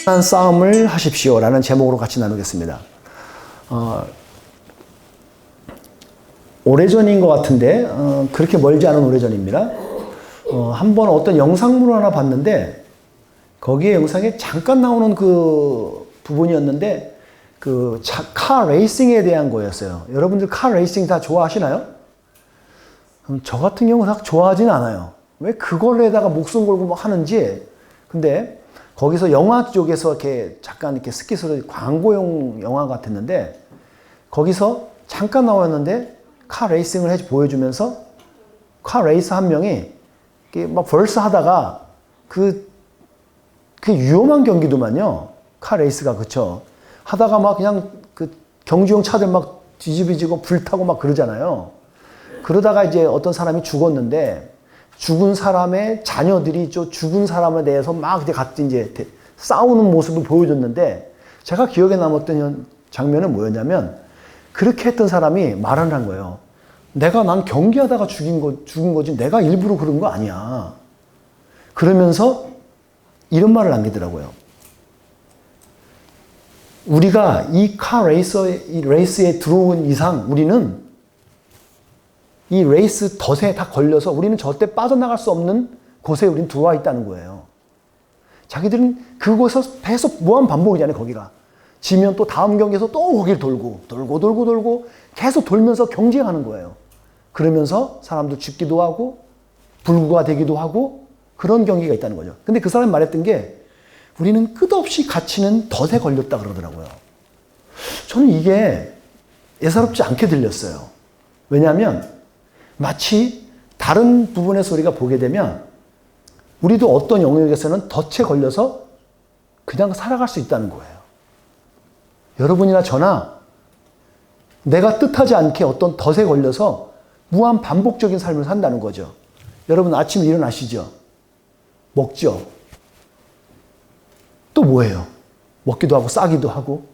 한 싸움을 하십시오라는 제목으로 같이 나누겠습니다. 오래전인 것 같은데 그렇게 멀지 않은 오래전입니다. 한번 어떤 영상물을 하나 봤는데 거기에 영상에 잠깐 나오는 그 부분이었는데 카 레이싱에 대한 거였어요. 여러분들 카 레이싱 다 좋아하시나요? 저 같은 경우는 딱 좋아하진 않아요. 왜 그걸로다가 목숨 걸고 뭐 하는지. 근데 거기서 영화 쪽에서 이렇게 잠깐 이렇게 스킷으로 광고용 영화 같았는데 거기서 잠깐 나왔는데 카 레이싱을 보여주면서 카 레이서 한 명이 막 벌스 하다가 그 위험한 경기도만요. 카 레이스가 그쵸. 하다가 막 그냥 그 경주용 차들 막 뒤집어지고 불타고 막 그러잖아요. 그러다가 이제 어떤 사람이 죽었는데 죽은 사람의 자녀들이 죽은 사람에 대해서 막 같이 이제 싸우는 모습을 보여줬는데 제가 기억에 남았던 장면은 뭐였냐면 그렇게 했던 사람이 말을 한 거예요. 난 경기하다가 죽은 거지 내가 일부러 그런 거 아니야. 그러면서 이런 말을 남기더라고요. 우리가 이 레이스에 들어온 이상 우리는 이 레이스 덫에 다 걸려서 우리는 절대 빠져나갈 수 없는 곳에 우리는 들어와 있다는 거예요. 자기들은 그곳에서 계속 무한 반복이잖아요, 거기가. 지면 또 다음 경기에서 또 거기를 돌고 계속 돌면서 경쟁하는 거예요. 그러면서 사람도 죽기도 하고 불구가 되기도 하고 그런 경기가 있다는 거죠. 근데 그 사람이 말했던 게 우리는 끝없이 갇히는 덫에 걸렸다 그러더라고요. 저는 이게 예사롭지 않게 들렸어요. 왜냐하면 마치 다른 부분에서 우리가 보게 되면 우리도 어떤 영역에서는 덫에 걸려서 그냥 살아갈 수 있다는 거예요. 여러분이나 저나 내가 뜻하지 않게 어떤 덫에 걸려서 무한 반복적인 삶을 산다는 거죠. 여러분 아침에 일어나시죠? 먹죠? 또 뭐예요? 먹기도 하고 싸기도 하고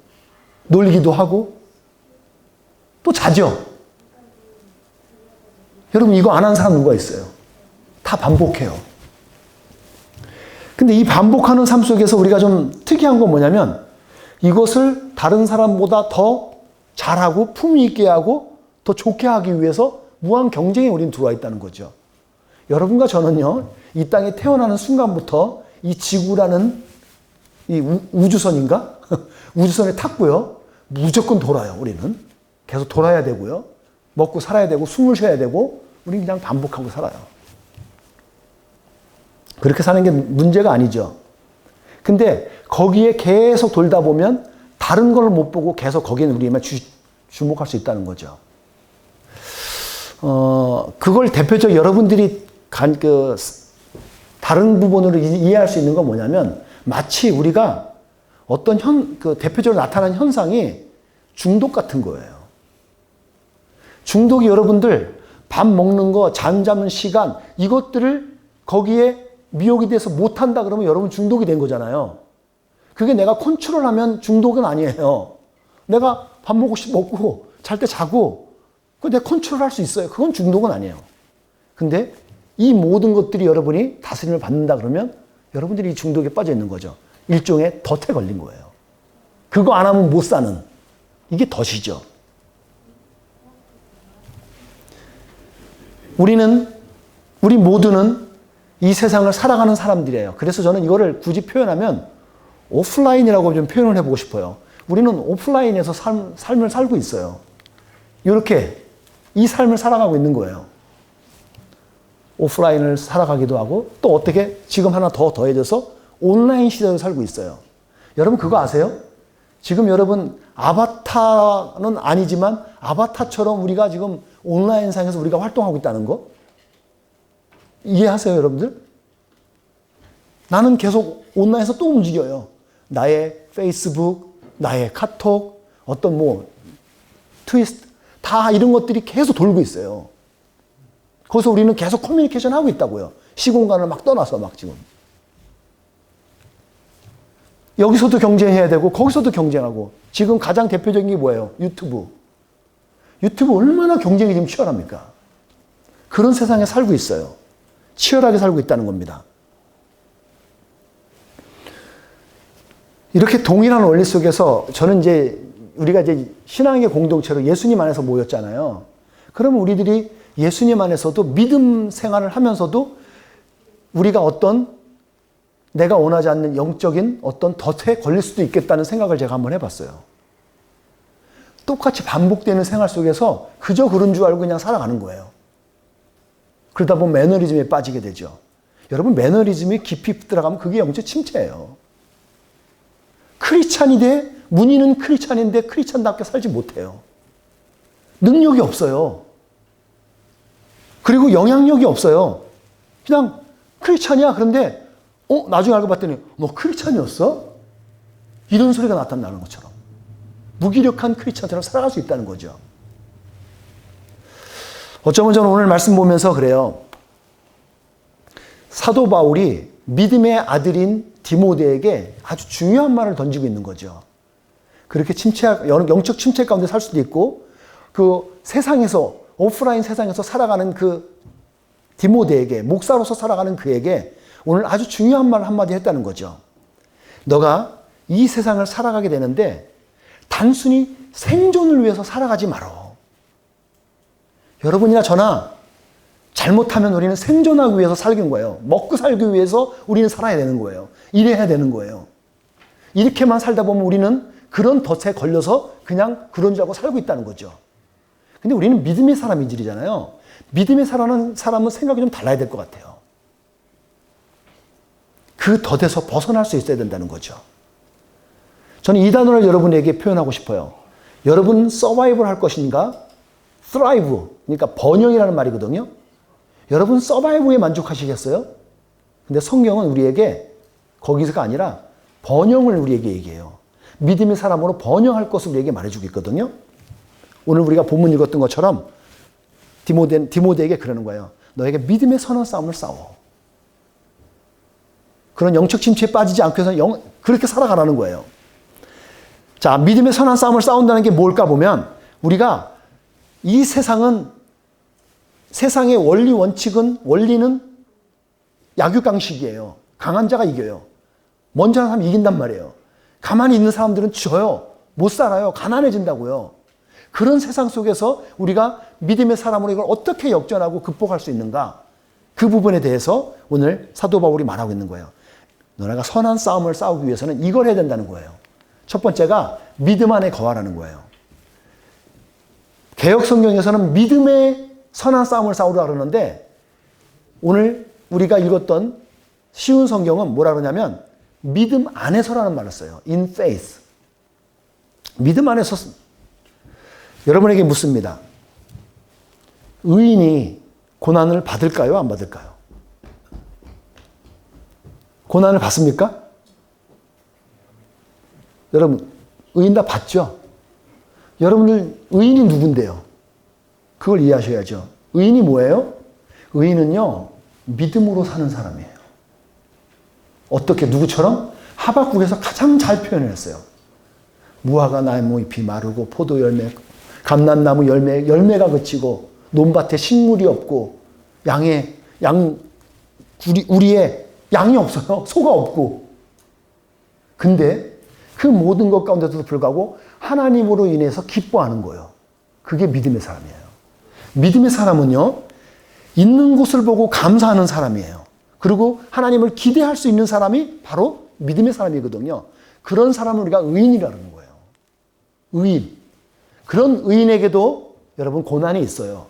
놀기도 하고 또 자죠? 여러분 이거 안 하는 사람 누가 있어요? 다 반복해요. 근데 이 반복하는 삶 속에서 우리가 좀 특이한 건 뭐냐면 이것을 다른 사람보다 더 잘하고 품위 있게 하고 더 좋게 하기 위해서 무한 경쟁에 우리는 들어와 있다는 거죠. 여러분과 저는요, 이 땅에 태어나는 순간부터 이 지구라는 이 우주선인가? 우주선에 탔고요. 무조건 돌아요, 우리는. 계속 돌아야 되고요. 먹고 살아야 되고 숨을 쉬어야 되고 우리는 그냥 반복하고 살아요. 그렇게 사는 게 문제가 아니죠. 근데 거기에 계속 돌다 보면 다른 걸 못 보고 계속 거기에 우리만 주목할 수 있다는 거죠. 그걸 대표적으로 여러분들이 다른 부분으로 이해할 수 있는 건 뭐냐면 마치 우리가 어떤 대표적으로 나타나는 현상이 중독 같은 거예요. 중독이 여러분들 밥 먹는 거, 잠자는 시간 이것들을 거기에 미혹이 돼서 못한다 그러면 여러분 중독이 된 거잖아요. 그게 내가 컨트롤하면 중독은 아니에요. 내가 밥 먹고 잘 때 자고 그거 내가 컨트롤할 수 있어요. 그건 중독은 아니에요. 근데 이 모든 것들이 여러분이 다스림을 받는다 그러면 여러분들이 이 중독에 빠져 있는 거죠. 일종의 덫에 걸린 거예요. 그거 안 하면 못 사는 이게 덫이죠. 우리 모두는 이 세상을 살아가는 사람들이에요. 그래서 저는 이거를 굳이 표현하면 오프라인이라고 좀 표현을 해보고 싶어요. 우리는 오프라인에서 삶을 살고 있어요. 이렇게 이 삶을 살아가고 있는 거예요. 오프라인을 살아가기도 하고 또 어떻게 지금 하나 더 더해져서 온라인 시대를 살고 있어요. 여러분 그거 아세요? 지금 여러분 아바타는 아니지만 아바타처럼 우리가 지금 온라인상에서 우리가 활동하고 있다는 거? 이해하세요, 여러분들? 나는 계속 온라인에서 또 움직여요. 나의 페이스북, 나의 카톡, 어떤 트위스트, 다 이런 것들이 계속 돌고 있어요. 거기서 우리는 계속 커뮤니케이션 하고 있다고요. 시공간을 막 떠나서 막 지금. 여기서도 경쟁해야 되고, 거기서도 경쟁하고, 지금 가장 대표적인 게 뭐예요? 유튜브. 유튜브 얼마나 경쟁이 지금 치열합니까? 그런 세상에 살고 있어요. 치열하게 살고 있다는 겁니다. 이렇게 동일한 원리 속에서 저는 이제 우리가 이제 신앙의 공동체로 예수님 안에서 모였잖아요. 그러면 우리들이 예수님 안에서도 믿음 생활을 하면서도 우리가 어떤 내가 원하지 않는 영적인 어떤 덫에 걸릴 수도 있겠다는 생각을 제가 한번 해봤어요. 똑같이 반복되는 생활 속에서 그저 그런 줄 알고 그냥 살아가는 거예요. 그러다 보면 매너리즘에 빠지게 되죠. 여러분, 매너리즘이 깊이 들어가면 그게 영적 침체예요. 크리스찬이 돼, 문의는 크리스찬인데 크리스찬답게 살지 못해요. 능력이 없어요. 그리고 영향력이 없어요. 그냥 크리스찬이야. 그런데 나중에 알고 봤더니 너 크리스찬이었어? 이런 소리가 나타나는 것처럼 무기력한 크리스찬처럼 살아갈 수 있다는 거죠. 어쩌면 저는 오늘 말씀 보면서 그래요. 사도 바울이 믿음의 아들인 디모데에게 아주 중요한 말을 던지고 있는 거죠. 그렇게 영적 침체 가운데 살 수도 있고 그 세상에서 오프라인 세상에서 살아가는 그 디모데에게 목사로서 살아가는 그에게 오늘 아주 중요한 말 한마디 했다는 거죠. 너가 이 세상을 살아가게 되는데 단순히 생존을 위해서 살아가지 말어. 여러분이나 저나 잘못하면 우리는 생존하기 위해서 살긴 거예요. 먹고 살기 위해서 우리는 살아야 되는 거예요. 일해야 되는 거예요. 이렇게만 살다 보면 우리는 그런 덫에 걸려서 그냥 그런 줄 알고 살고 있다는 거죠. 근데 우리는 믿음의 사람 이질이잖아요. 믿음의 사람은 생각이 좀 달라야 될 것 같아요. 그 덫에서 벗어날 수 있어야 된다는 거죠. 저는 이 단어를 여러분에게 표현하고 싶어요. 여러분 서바이벌 할 것인가? thrive, 그러니까 번영이라는 말이거든요. 여러분 서바이브에 만족하시겠어요? 근데 성경은 우리에게 거기서가 아니라 번영을 우리에게 얘기해요. 믿음의 사람으로 번영할 것을 우리에게 말해주고 있거든요. 오늘 우리가 본문 읽었던 것처럼 디모데에게 그러는 거예요. 너에게 믿음의 선한 싸움을 싸워. 그런 영적 침체에 빠지지 않기 위해서 그렇게 살아가라는 거예요. 자, 믿음의 선한 싸움을 싸운다는 게 뭘까 보면 우리가 이 세상의 원리는 약육강식이에요. 강한 자가 이겨요. 먼저 하는 사람이 이긴단 말이에요. 가만히 있는 사람들은 져요. 못 살아요. 가난해진다고요. 그런 세상 속에서 우리가 믿음의 사람으로 이걸 어떻게 역전하고 극복할 수 있는가? 그 부분에 대해서 오늘 사도 바울이 말하고 있는 거예요. 너네가 선한 싸움을 싸우기 위해서는 이걸 해야 된다는 거예요. 첫 번째가 믿음 안에 거하라는 거예요. 개역 성경에서는 믿음의 선한 싸움을 싸우라 그러는데 오늘 우리가 읽었던 쉬운 성경은 뭐라 그러냐면 믿음 안에서라는 말을 써요. In faith. 믿음 안에서. 여러분에게 묻습니다. 의인이 고난을 받을까요? 안 받을까요? 고난을 받습니까? 여러분, 의인 다 받죠? 여러분들 의인이 누군데요? 그걸 이해하셔야죠. 의인이 뭐예요? 의인은요, 믿음으로 사는 사람이에요. 어떻게, 누구처럼? 하박국에서 가장 잘 표현했어요. 무화과 나무 잎이 마르고 포도 열매, 감람나무 열매가 그치고 논밭에 식물이 없고 우리의 양이 없어요. 소가 없고. 근데 그 모든 것 가운데서도 불구하고 하나님으로 인해서 기뻐하는 거예요. 그게 믿음의 사람이에요. 믿음의 사람은요, 있는 곳을 보고 감사하는 사람이에요. 그리고 하나님을 기대할 수 있는 사람이 바로 믿음의 사람이거든요. 그런 사람을 우리가 의인이라는 거예요. 의인. 그런 의인에게도 여러분 고난이 있어요.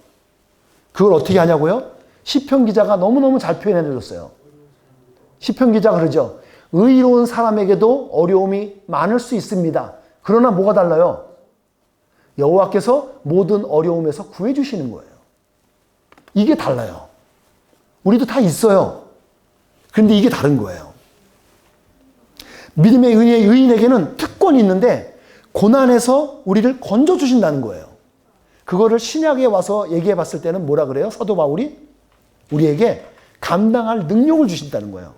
그걸 어떻게 하냐고요? 시편 기자가 너무너무 잘 표현해줬어요. 시편 기자가 그러죠. 의로운 사람에게도 어려움이 많을 수 있습니다. 그러나 뭐가 달라요? 여호와께서 모든 어려움에서 구해주시는 거예요. 이게 달라요. 우리도 다 있어요. 그런데 이게 다른 거예요. 믿음의 의인에게는 특권이 있는데 고난에서 우리를 건져주신다는 거예요. 그거를 신약에 와서 얘기해 봤을 때는 뭐라 그래요? 사도 바울이 우리에게 감당할 능력을 주신다는 거예요.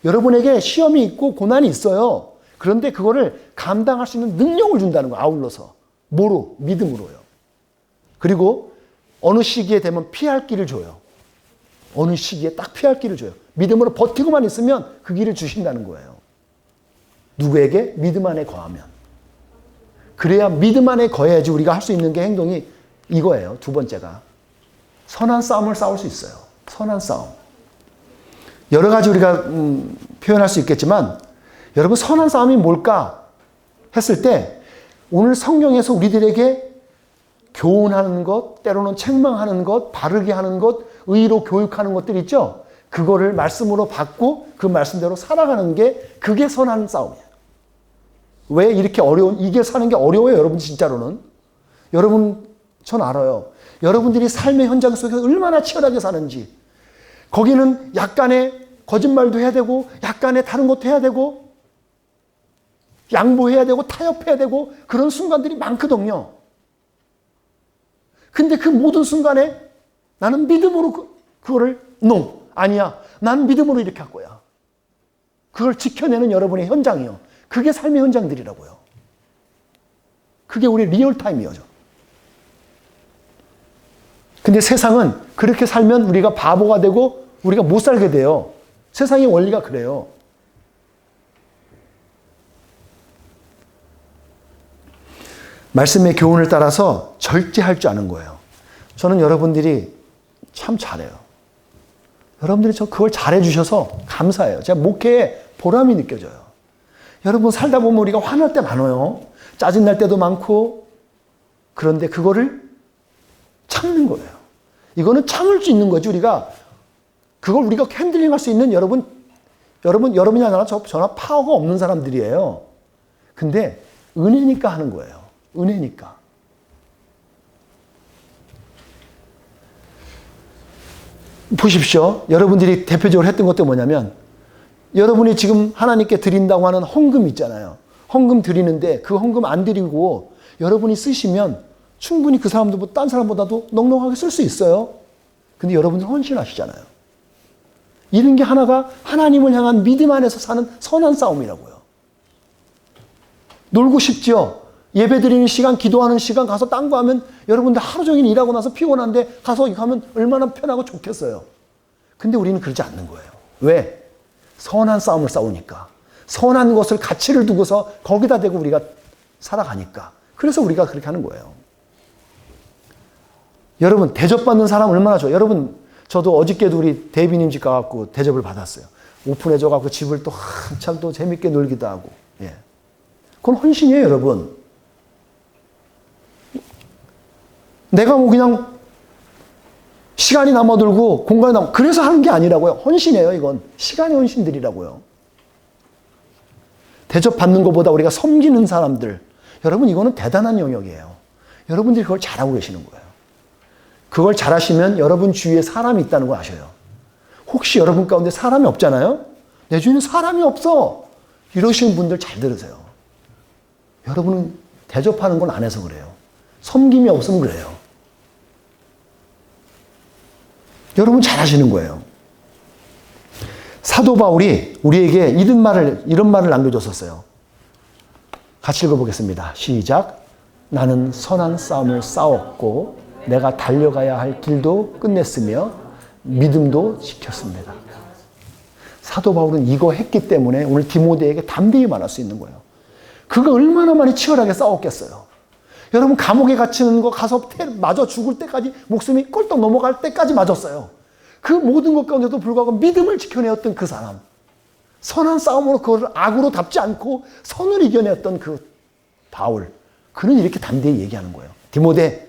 여러분에게 시험이 있고 고난이 있어요. 그런데 그거를 감당할 수 있는 능력을 준다는 거예요. 아울러서. 뭐로? 믿음으로요. 그리고 어느 시기에 되면 피할 길을 줘요. 어느 시기에 딱 피할 길을 줘요. 믿음으로 버티고만 있으면 그 길을 주신다는 거예요. 누구에게? 믿음 안에 거하면. 그래야 믿음 안에 거해야지 우리가 할 수 있는 게 행동이 이거예요. 두 번째가. 선한 싸움을 싸울 수 있어요. 선한 싸움. 여러 가지 우리가 표현할 수 있겠지만 여러분 선한 싸움이 뭘까 했을 때 오늘 성경에서 우리들에게 교훈하는 것, 때로는 책망하는 것, 바르게 하는 것, 의로 교육하는 것들 있죠? 그거를 말씀으로 받고 그 말씀대로 살아가는 게 그게 선한 싸움이에요. 왜 이렇게 이게 사는 게 어려워요, 여러분 진짜로는? 여러분, 전 알아요. 여러분들이 삶의 현장 속에서 얼마나 치열하게 사는지. 거기는 약간의 거짓말도 해야 되고, 약간의 다른 것도 해야 되고, 양보해야 되고, 타협해야 되고, 그런 순간들이 많거든요. 근데 그 모든 순간에 나는 믿음으로 그거를, 아니야. 난 믿음으로 이렇게 할 거야. 그걸 지켜내는 여러분의 현장이요. 그게 삶의 현장들이라고요. 그게 우리 리얼타임이죠. 근데 세상은 그렇게 살면 우리가 바보가 되고 우리가 못 살게 돼요. 세상의 원리가 그래요. 말씀의 교훈을 따라서 절제할 줄 아는 거예요. 저는 여러분들이 참 잘해요. 여러분들이 그걸 잘해 주셔서 감사해요. 제가 목회에 보람이 느껴져요. 여러분 살다 보면 우리가 화날 때 많아요. 짜증날 때도 많고. 그런데 그거를 참는 거예요. 이거는 참을 수 있는 거지. 그걸 우리가 핸들링할 수 있는 여러분이 아니라 저나 파워가 없는 사람들이에요. 근데 은혜니까 하는 거예요. 은혜니까. 보십시오. 여러분들이 대표적으로 했던 것도 뭐냐면 여러분이 지금 하나님께 드린다고 하는 헌금 있잖아요. 헌금 드리는데 그 헌금 안 드리고 여러분이 쓰시면 충분히 그 사람도 딴 사람보다도 넉넉하게 쓸 수 있어요. 근데 여러분들 헌신하시잖아요. 이런 게 하나가 하나님을 향한 믿음 안에서 사는 선한 싸움이라고요. 놀고 싶죠? 예배 드리는 시간, 기도하는 시간 가서 딴 거 하면 여러분들 하루 종일 일하고 나서 피곤한데 가서 이거 하면 얼마나 편하고 좋겠어요. 근데 우리는 그러지 않는 거예요. 왜? 선한 싸움을 싸우니까. 선한 것을 가치를 두고서 거기다 대고 우리가 살아가니까. 그래서 우리가 그렇게 하는 거예요. 여러분 대접받는 사람 얼마나 좋아요. 여러분 저도 어저께도 우리 대비님 집 가갖고 대접을 받았어요. 오픈해줘갖고 집을 또 한참 또 재밌게 놀기도 하고. 예. 그건 헌신이에요, 여러분. 내가 뭐 그냥 시간이 남아들고 공간이 남아 그래서 하는 게 아니라고요. 헌신이에요, 이건. 시간의 헌신들이라고요. 대접받는 것보다 우리가 섬기는 사람들. 여러분 이거는 대단한 영역이에요. 여러분들이 그걸 잘하고 계시는 거예요. 그걸 잘하시면 여러분 주위에 사람이 있다는 거 아셔요. 혹시 여러분 가운데 사람이 없잖아요? 내 주위에는 사람이 없어. 이러시는 분들 잘 들으세요. 여러분은 대접하는 건 안 해서 그래요. 섬김이 없으면 그래요. 여러분 잘하시는 거예요. 사도 바울이 우리에게 이런 말을 남겨줬었어요. 같이 읽어보겠습니다. 시작. 나는 선한 싸움을 싸웠고 내가 달려가야 할 길도 끝냈으며 믿음도 지켰습니다. 사도 바울은 이거 했기 때문에 오늘 디모데에게 담대히 말할 수 있는 거예요. 그가 얼마나 많이 치열하게 싸웠겠어요. 여러분 감옥에 갇히는 거 가서 맞아 죽을 때까지 목숨이 꼴떡 넘어갈 때까지 맞았어요. 그 모든 것 가운데도 불구하고 믿음을 지켜내었던 그 사람. 선한 싸움으로 그걸 악으로 답지 않고 선을 이겨내었던 그 바울. 그는 이렇게 담대히 얘기하는 거예요. 디모데,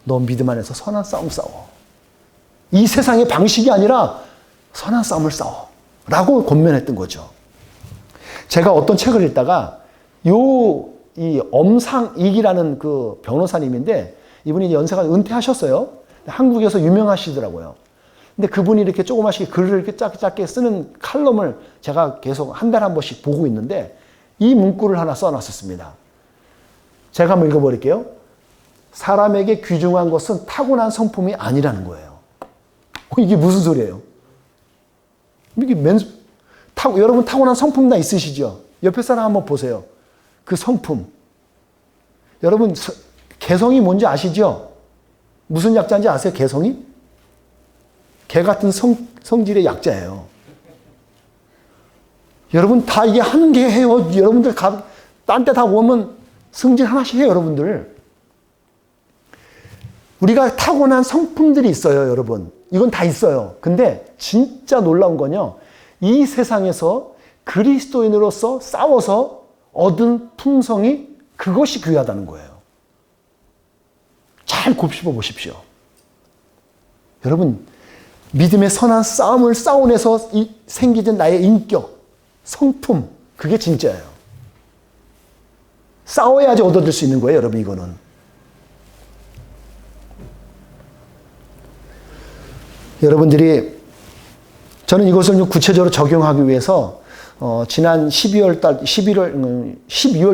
너 믿음 안에서 선한 싸움 싸워. 이 세상의 방식이 아니라 선한 싸움을 싸워. 라고 권면했던 거죠. 제가 어떤 책을 읽다가 이 엄상익이라는 그 변호사님인데 이분이 연세가 은퇴하셨어요. 한국에서 유명하시더라고요. 근데 그분이 이렇게 조그마씩 글을 이렇게 짧게 쓰는 칼럼을 제가 계속 한 달에 한 번씩 보고 있는데 이 문구를 하나 써놨었습니다. 제가 한번 읽어버릴게요. 사람에게 귀중한 것은 타고난 성품이 아니라는 거예요. 이게 무슨 소리예요? 여러분 타고난 성품 다 있으시죠? 옆에 사람 한번 보세요. 그 성품. 여러분 개성이 뭔지 아시죠? 무슨 약자인지 아세요? 개성이? 개 같은 성질의 약자예요. 여러분 다 이게 하는 게 해요. 여러분들 딴 데 다 오면 승진 하나씩 해요, 여러분들. 우리가 타고난 성품들이 있어요, 여러분. 이건 다 있어요. 근데 진짜 놀라운 건요. 이 세상에서 그리스도인으로서 싸워서 얻은 품성이 그것이 귀하다는 거예요. 잘 곱씹어 보십시오. 여러분, 믿음의 선한 싸움을 싸워내서 생기는 나의 인격, 성품, 그게 진짜예요. 싸워야지 얻어들 수 있는 거예요, 여러분, 이거는. 여러분들이, 저는 이것을 좀 구체적으로 적용하기 위해서, 지난 12월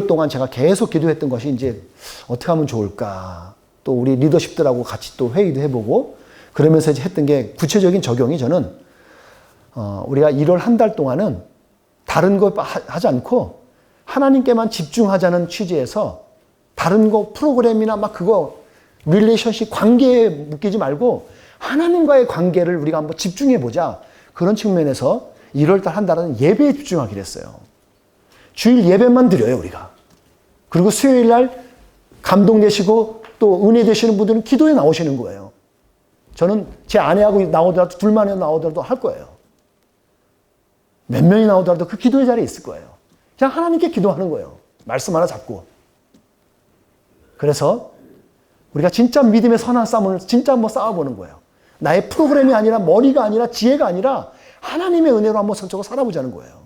동안 제가 계속 기도했던 것이 이제 어떻게 하면 좋을까. 또 우리 리더십들하고 같이 또 회의도 해보고, 그러면서 이제 했던 게 구체적인 적용이 저는, 우리가 1월 한 달 동안은 다른 거 하지 않고 하나님께만 집중하자는 취지에서 다른 거 프로그램이나 막 그거 릴레이션십 관계에 묶이지 말고 하나님과의 관계를 우리가 한번 집중해 보자. 그런 측면에서 1월 달 한 달은 예배에 집중하기로 했어요. 주일 예배만 드려요, 우리가. 그리고 수요일 날 감동되시고 또 은혜 되시는 분들은 기도에 나오시는 거예요. 저는 제 아내하고 나오더라도 둘만 나오더라도 할 거예요. 몇 명이 나오더라도 그 기도의 자리에 있을 거예요. 그냥 하나님께 기도하는 거예요. 말씀 하나 잡고. 그래서 우리가 진짜 믿음의 선한 싸움을 진짜 한번 싸워보는 거예요. 나의 프로그램이 아니라 머리가 아니라 지혜가 아니라 하나님의 은혜로 한번 선적으로 살아보자는 거예요.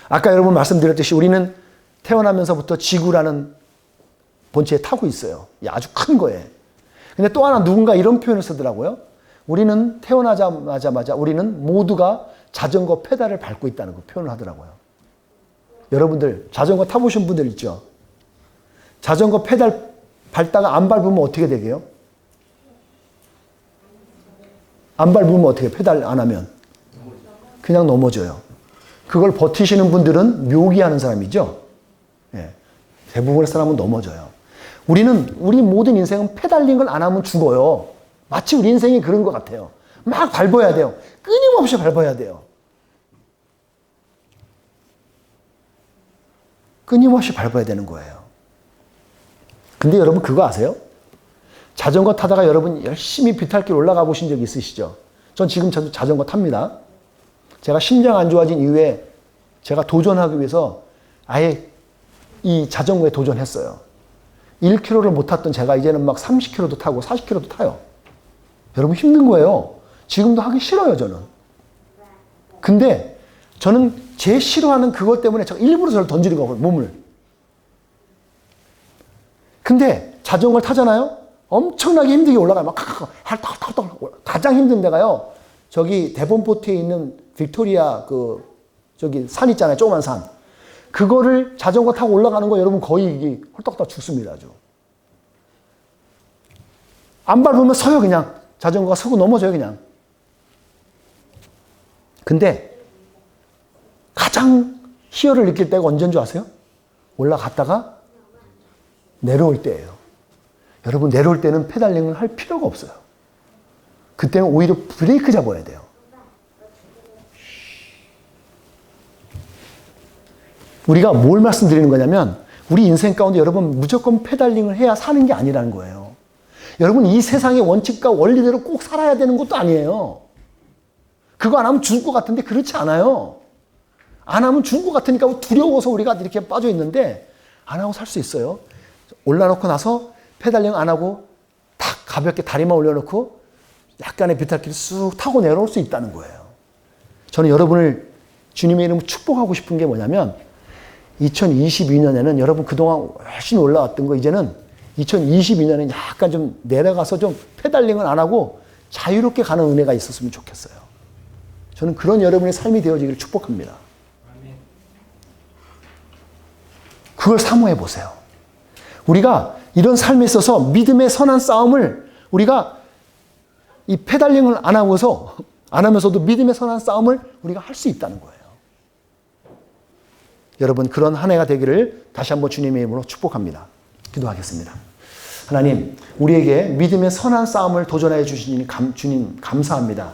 아까 여러분 말씀드렸듯이 우리는 태어나면서부터 지구라는 본체에 타고 있어요. 아주 큰 거예요. 근데 또 하나 누군가 이런 표현을 쓰더라고요. 우리는 태어나자마자 우리는 모두가 자전거 페달을 밟고 있다는 거 표현을 하더라고요. 여러분들 자전거 타보신 분들 있죠? 자전거 페달 밟다가 안 밟으면 어떻게 되게요? 안 밟으면 어떻게 페달 안 하면? 그냥 넘어져요. 그걸 버티시는 분들은 묘기하는 사람이죠. 예. 대부분의 사람은 넘어져요. 우리 모든 인생은 페달링을 안 하면 죽어요. 마치 우리 인생이 그런 것 같아요. 막 밟아야 돼요. 끊임없이 밟아야 돼요. 끊임없이 밟아야 되는 거예요. 근데 여러분 그거 아세요? 자전거 타다가 여러분 열심히 비탈길 올라가 보신 적 있으시죠? 전 지금 자전거 탑니다. 제가 심장 안 좋아진 이후에 제가 도전하기 위해서 아예 이 자전거에 도전했어요. 1km를 못 탔던 제가 이제는 막 30km도 타고 40km도 타요. 여러분 힘든 거예요. 지금도 하기 싫어요, 저는. 근데 저는 제 싫어하는 그것 때문에 제가 일부러 저를 던지는 거거든요, 몸을. 근데 자전거를 타잖아요? 엄청나게 힘들게 올라가요. 막 할떡할떡 가장 힘든 데가요. 저기 데본포트에 있는 빅토리아 저기 산 있잖아요. 조그만 산. 그거를 자전거 타고 올라가는 거 여러분 거의 이게 홀떡떡 죽습니다. 아주. 안 밟으면 서요, 그냥. 자전거가 서고 넘어져요, 그냥. 근데 가장 희열을 느낄 때가 언제인 줄 아세요? 올라갔다가 내려올 때예요. 여러분 내려올 때는 페달링을 할 필요가 없어요. 그때는 오히려 브레이크 잡아야 돼요. 우리가 뭘 말씀드리는 거냐면 우리 인생 가운데 여러분 무조건 페달링을 해야 사는 게 아니라는 거예요. 여러분 이 세상의 원칙과 원리대로 꼭 살아야 되는 것도 아니에요. 그거 안 하면 죽을 것 같은데 그렇지 않아요. 안 하면 죽을 것 같으니까 두려워서 우리가 이렇게 빠져 있는데 안 하고 살 수 있어요. 올라놓고 나서 페달링 안 하고 탁 가볍게 다리만 올려놓고 약간의 비탈길을 쑥 타고 내려올 수 있다는 거예요. 저는 여러분을 주님의 이름으로 축복하고 싶은 게 뭐냐면 2022년에는 여러분 그동안 열심히 올라왔던 거 이제는 2022년에는 약간 좀 내려가서 좀 페달링을 안 하고 자유롭게 가는 은혜가 있었으면 좋겠어요. 저는 그런 여러분의 삶이 되어지기를 축복합니다. 그걸 사모해 보세요. 우리가 이런 삶에 있어서 믿음의 선한 싸움을 우리가 이 페달링을 안 하면서도 믿음의 선한 싸움을 우리가 할 수 있다는 거예요. 여러분 그런 한 해가 되기를 다시 한번 주님의 이름으로 축복합니다. 기도하겠습니다. 하나님, 우리에게 믿음의 선한 싸움을 도전해 주시니 주님 감사합니다.